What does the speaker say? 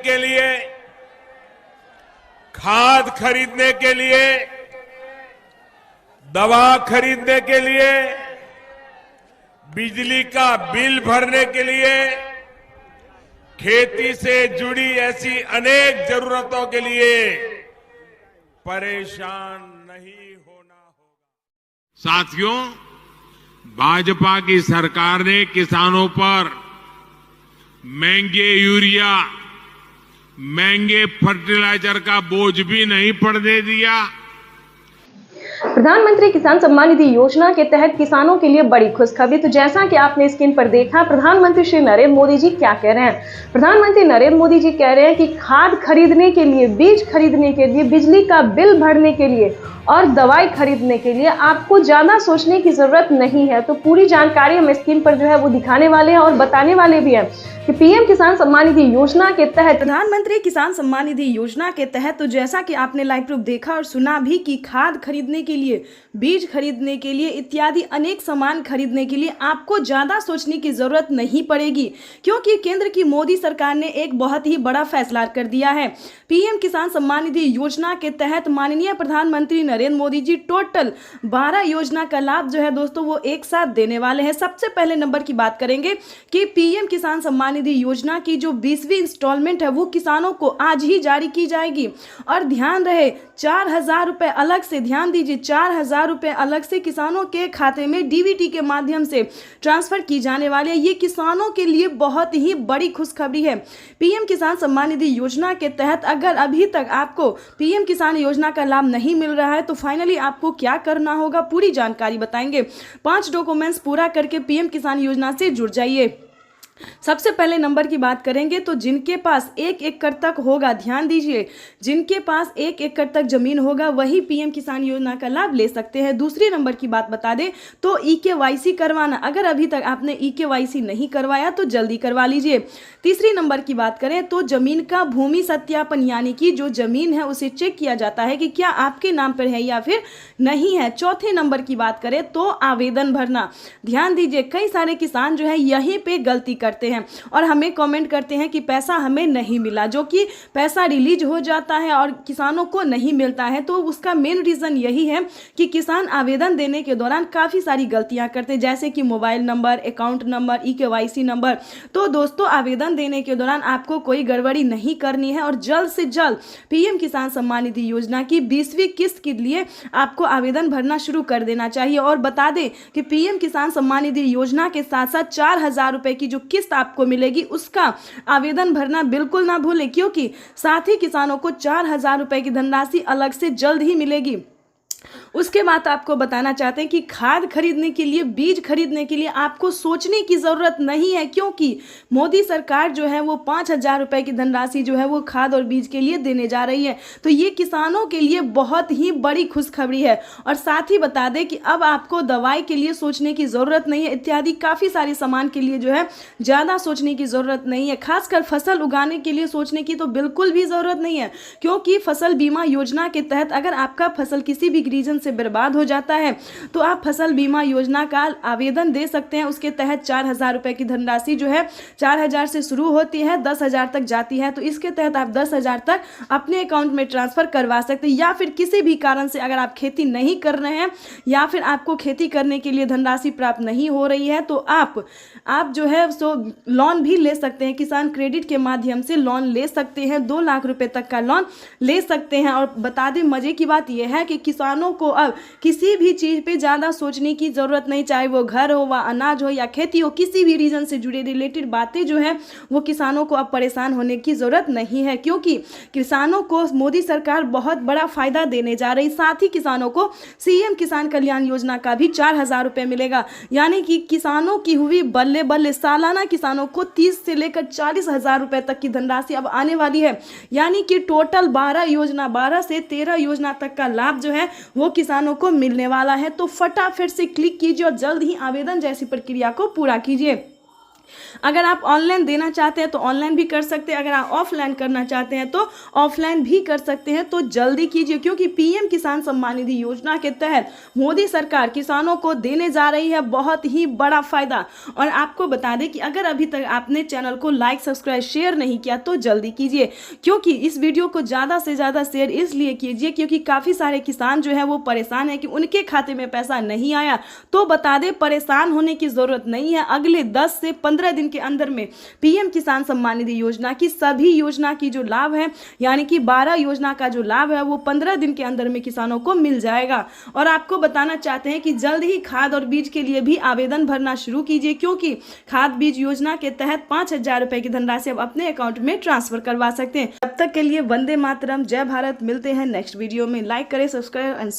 के लिए, खाद खरीदने के लिए, दवा खरीदने के लिए, बिजली का बिल भरने के लिए, खेती से जुड़ी ऐसी अनेक जरूरतों के लिए परेशान नहीं होना होगा। साथियों, भाजपा की सरकार ने किसानों पर महंगे यूरिया, महंगे फर्टिलाइजर का बोझ भी नहीं पड़ने दिया। प्रधानमंत्री किसान सम्मान निधि योजना के तहत किसानों के लिए बड़ी खुशखबरी। तो जैसा कि आपने स्क्रीन पर देखा, प्रधानमंत्री श्री नरेंद्र मोदी जी क्या कह रहे हैं। प्रधानमंत्री नरेंद्र मोदी जी कह रहे हैं कि खाद खरीदने के लिए, बीज खरीदने के लिए, बिजली का बिल भरने के लिए और दवाई खरीदने के लिए आपको ज्यादा सोचने की जरूरत नहीं है। तो पूरी जानकारी हम स्क्रीन पर जो है वो दिखाने वाले हैं और बताने वाले भी हैं कि पीएम किसान सम्मान निधि योजना के तहत, प्रधानमंत्री किसान सम्मान निधि योजना के तहत, तो जैसा कि आपने लाइव प्रूफ देखा और सुना भी कि खाद खरीदने के लिए, बीज खरीदने के लिए इत्यादि अनेक सामान खरीदने के लिए आपको ज्यादा सोचने की जरूरत नहीं पड़ेगी, क्योंकि केंद्र की मोदी सरकार ने एक बहुत ही बड़ा फैसला कर दिया है। पीएम किसान सम्मान निधि योजना के तहत माननीय प्रधानमंत्री नरेंद्र मोदी जी टोटल 12 योजना का लाभ जो है दोस्तों वो एक साथ देने वाले हैं। सबसे पहले नंबर की बात करेंगे कि पीएम किसान सम्मान निधि योजना की जो 20वीं इंस्टॉलमेंट है वो किसानों को आज ही जारी की जाएगी। और ध्यान रहे, 4,000 रुपए अलग से, ध्यान दीजिए, 4,000 रुपए अलग से किसानों के खाते में डीबीटी के माध्यम से ट्रांसफर की जाने वाली है। ये किसानों के लिए बहुत ही बड़ी खुशखबरी है। पीएम किसान सम्मान निधि योजना के तहत अगर अभी तक आपको पीएम किसान योजना का लाभ नहीं मिल रहा है तो फाइनली आपको क्या करना होगा, पूरी जानकारी बताएंगे। 5 डॉक्यूमेंट्स पूरा करके पीएम किसान योजना से जुड़ जाइए। सबसे पहले नंबर की बात करेंगे तो जिनके पास 1 एकड़ तक होगा, ध्यान दीजिए, जिनके पास 1 एकड़ तक जमीन होगा वही पीएम किसान योजना का लाभ ले सकते हैं। दूसरी नंबर की बात बता दें तो ईकेवाईसी करवाना, अगर अभी तक आपने ईकेवाईसी नहीं करवाया तो जल्दी करवा लीजिए। तीसरी नंबर की बात करें तो जमीन का भूमि सत्यापन, यानी कि जो जमीन है उसे चेक किया जाता है कि क्या आपके नाम पर है या फिर नहीं है। चौथे नंबर की बात करें तो आवेदन भरना। ध्यान दीजिए, कई सारे किसान जो है यहीं पे गलती करते हैं और हमें कमेंट करते हैं कि पैसा हमें नहीं मिला, जो कि पैसा रिलीज हो जाता है और किसानों को नहीं मिलता है। तो उसका मेन रीजन यही है कि किसान आवेदन देने के दौरान काफी सारी गलतियां करते हैं, जैसे कि mobile number, account number, eKYC number. तो दोस्तों, आवेदन देने के दौरान आपको कोई गड़बड़ी नहीं करनी है और जल्द से जल्द पीएम किसान सम्मान निधि योजना की 20वीं किस्त के लिए आपको आवेदन भरना शुरू कर देना चाहिए। और बता दें कि पीएम किसान सम्मान निधि योजना के साथ साथ 4,000 रुपए की जो किस्त आपको मिलेगी उसका आवेदन भरना बिल्कुल ना भूलें, क्योंकि साथ ही किसानों को 4,000 रुपए की धनराशि अलग से जल्द ही मिलेगी। उसके बाद आपको बताना चाहते हैं कि खाद खरीदने के लिए, बीज खरीदने के लिए आपको सोचने की जरूरत नहीं है, क्योंकि मोदी सरकार जो है वो 5,000 रुपए की धनराशि जो है वो खाद और बीज के लिए देने जा रही है। तो ये किसानों के लिए बहुत ही बड़ी खुशखबरी है। और साथ ही बता दें कि अब आपको दवाई के लिए सोचने की जरूरत नहीं है, इत्यादि काफी सारे सामान के लिए जो है ज्यादा सोचने की जरूरत नहीं है। खासकर फसल उगाने के लिए सोचने की तो बिल्कुल भी जरूरत नहीं है, क्योंकि फसल बीमा योजना के तहत अगर आपका फसल किसी भी रीजन से बर्बाद हो जाता है तो आप फसल बीमा योजना का आवेदन दे सकते हैं। उसके तहत 4,000 रुपए की धनराशि जो है 4,000 से शुरू होती है, 10,000 तक जाती है। तो इसके तहत आप 10,000 तक अपने अकाउंट में ट्रांसफर करवा सकते हैं। या फिर किसी भी कारण से अगर आप खेती नहीं कर रहे हैं या फिर आपको खेती करने के लिए धनराशि प्राप्त नहीं हो रही है तो आप जो है सो लोन भी ले सकते हैं। किसान क्रेडिट के माध्यम से लोन ले सकते हैं, 2 लाख रुपए तक का लोन ले सकते हैं। और बता दें, मजे की बात यह है कि किसानों को अब किसी भी चीज पे ज्यादा सोचने की जरूरत नहीं, चाहे वो घर हो, व अनाज हो या खेती हो, किसी भी रीजन से जुड़े रिलेटेड बातें जो है वो किसानों को अब परेशान होने की जरूरत नहीं है, क्योंकि किसानों को मोदी सरकार बहुत बड़ा फायदा देने जा रही। साथ ही किसानों को सीएम किसान कल्याण योजना का भी 4,000 रुपए मिलेगा, यानी कि किसानों की हुई बल्ले बल्ले सालाना किसानों को 30 से लेकर 40,000 रुपए तक की धनराशि अब आने वाली है। यानी कि टोटल 12 से 13 योजना तक का लाभ जो है वो किसानों को मिलने वाला है। तो फटाफट से क्लिक कीजिए और जल्द ही आवेदन जैसी प्रक्रिया को पूरा कीजिए। अगर आप ऑनलाइन देना चाहते हैं तो ऑनलाइन भी कर सकते हैं, अगर आप ऑफलाइन करना चाहते हैं तो ऑफलाइन भी कर सकते हैं। तो जल्दी कीजिए, क्योंकि पीएम किसान सम्मान निधि योजना के तहत मोदी सरकार किसानों को देने जा रही है बहुत ही बड़ा फायदा। और आपको बता दें कि अगर अभी तक आपने चैनल को लाइक, सब्सक्राइब, शेयर नहीं किया तो जल्दी कीजिए, क्योंकि इस वीडियो को ज़्यादा से ज़्यादा शेयर इसलिए कीजिए क्योंकि काफ़ी सारे किसान जो है वो परेशान है कि उनके खाते में पैसा नहीं आया। तो बता दें, परेशान होने की ज़रूरत नहीं है। अगले 10 से 15 दिन के अंदर में पीएम किसान सम्मान निधि योजना की सभी योजना की जो लाभ है, यानी कि 12 योजना का जो लाभ है वो 15 दिन के अंदर में किसानों को मिल जाएगा। और आपको बताना चाहते हैं कि जल्द ही खाद और बीज के लिए भी आवेदन भरना शुरू कीजिए, क्योंकि खाद बीज योजना के तहत 5,000 रुपए की धनराशि आप अपने अकाउंट में ट्रांसफर करवा सकते हैं। तब तक के लिए वंदे मातरम, जय भारत। मिलते हैं नेक्स्ट वीडियो में। लाइक करें, सब्सक्राइब एंड